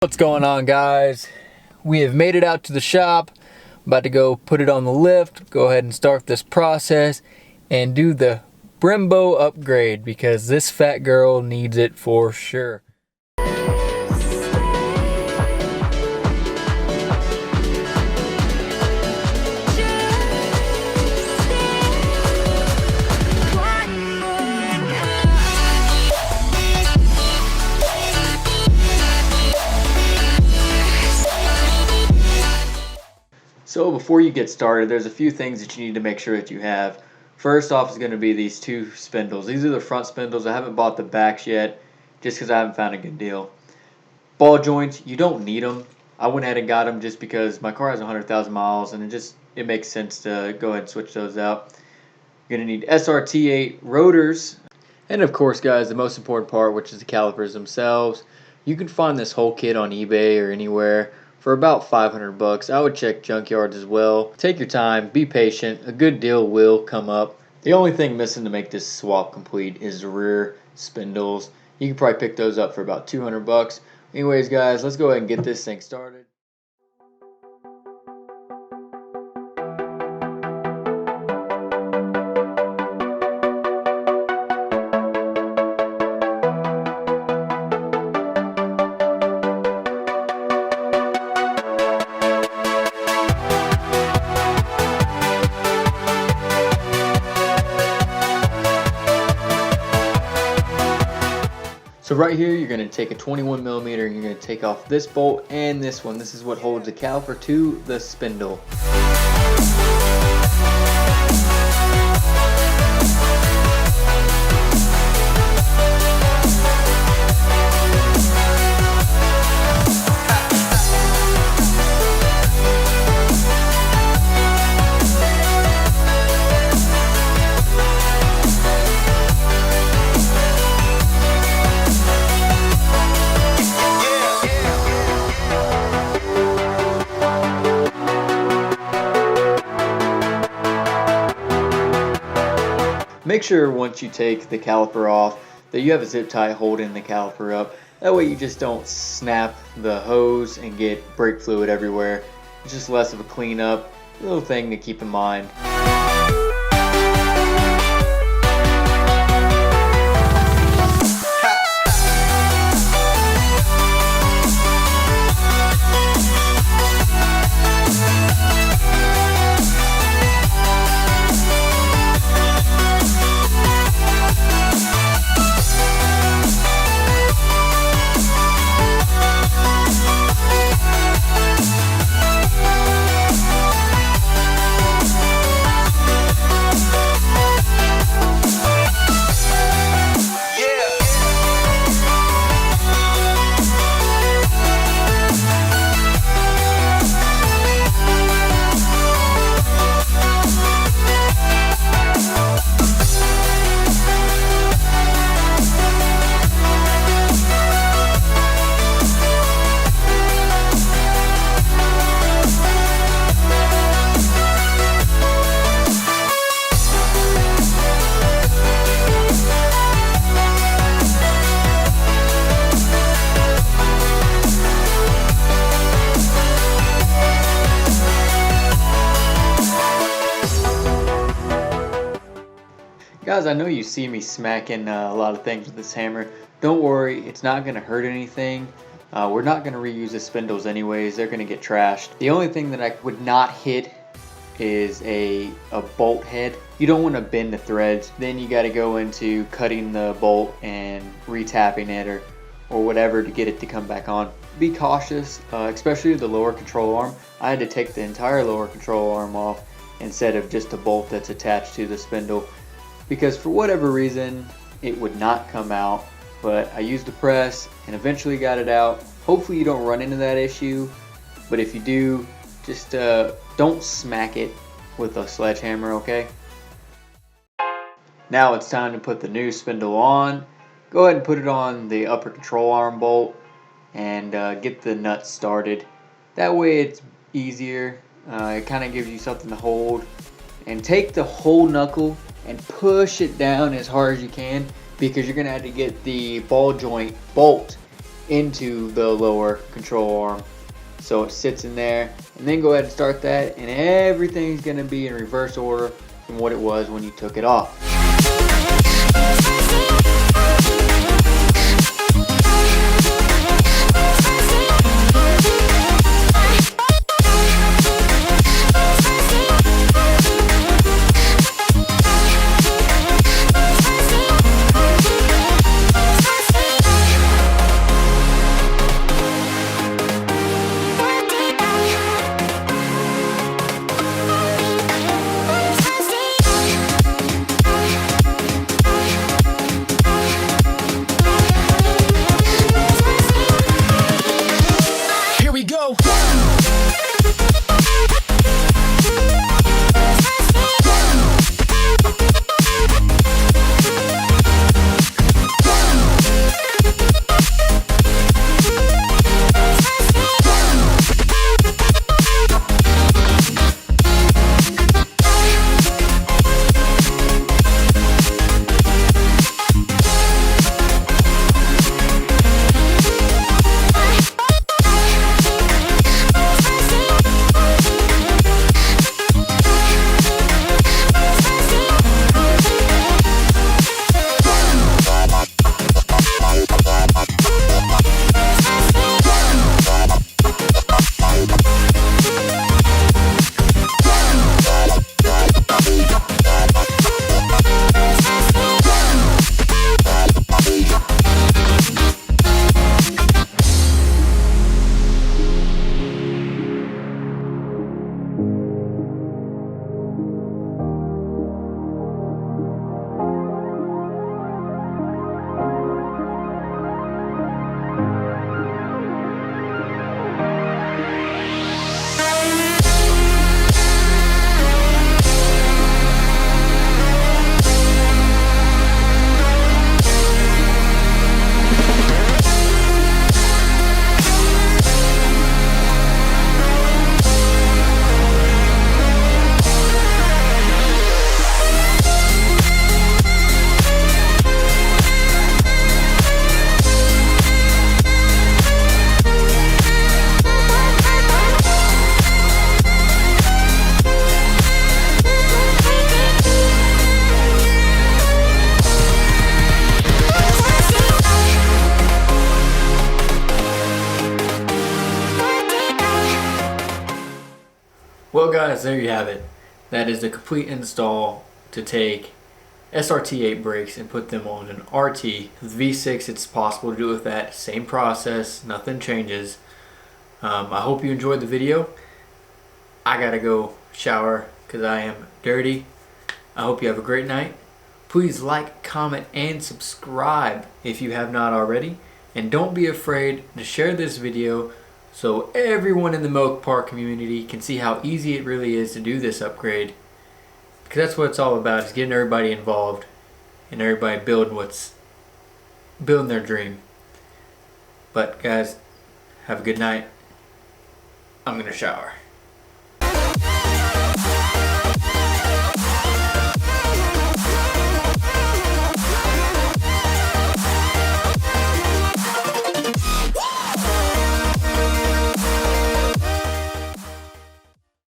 What's going on, guys? We have made it out to the shop. About to go put it on the lift, go ahead and start this process and do the Brembo upgrade because this fat girl needs it for sure. So before you get started, there's a few things that you need to make sure that you have. First off is going to be these two spindles. These are the front spindles. I haven't bought the backs yet just because I haven't found a good deal. Ball joints, you don't need them. I went ahead and got them just because my car has 100,000 miles and it makes sense to go ahead and switch those out. You're going to need SRT8 rotors. And of course, guys, the most important part, which is the calipers themselves. You can find this whole kit on eBay or anywhere for about 500 bucks. I would check junkyards as well. Take your time, be patient. A good deal will come up. The only thing missing to make this swap complete is the rear spindles. You can probably pick those up for about 200 bucks. Anyways, guys, let's go ahead and get this thing started. So right here, you're going to take a 21 millimeter and you're going to take off this bolt and this one. This is what holds the caliper to the spindle. Make sure once you take the caliper off that you have a zip tie holding the caliper up. That way you just don't snap the hose and get brake fluid everywhere. It's just less of a cleanup, little thing to keep in mind. Guys, I know you see me smacking a lot of things with this hammer. Don't worry, it's not going to hurt anything. We're not going to reuse the spindles anyways. They're going to get trashed. The only thing that I would not hit is a bolt head. You don't want to bend the threads. Then you got to go into cutting the bolt and retapping it or whatever to get it to come back on. Be cautious, especially the lower control arm. I had to take the entire lower control arm off instead of just a bolt that's attached to the spindle, because for whatever reason it would not come out, but I used the press and eventually got it out. Hopefully you don't run into that issue, but if you do, just don't smack it with a sledgehammer, okay? Now it's time to put the new spindle on. Go ahead and put it on the upper control arm bolt and get the nuts started. That way it's easier. It kind of gives you something to hold. And take the whole knuckle and push it down as hard as you can, because you're going to have to get the ball joint bolt into the lower control arm. So it sits in there, and then go ahead and start that, and everything's gonna be in reverse order from what it was when you took it off. Well guys, there you have it. That is the complete install to take SRT8 brakes and put them on an RT. With V6 it's possible to do it with that same process, nothing changes. I hope you enjoyed the video. I gotta go shower because I am dirty. I hope you have a great night. Please like, comment, and subscribe if you have not already. And don't be afraid to share this video so everyone in the Milk Park community can see how easy it really is to do this upgrade. Because that's what it's all about, is getting everybody involved and everybody building their dream. But guys, have a good night. I'm gonna shower.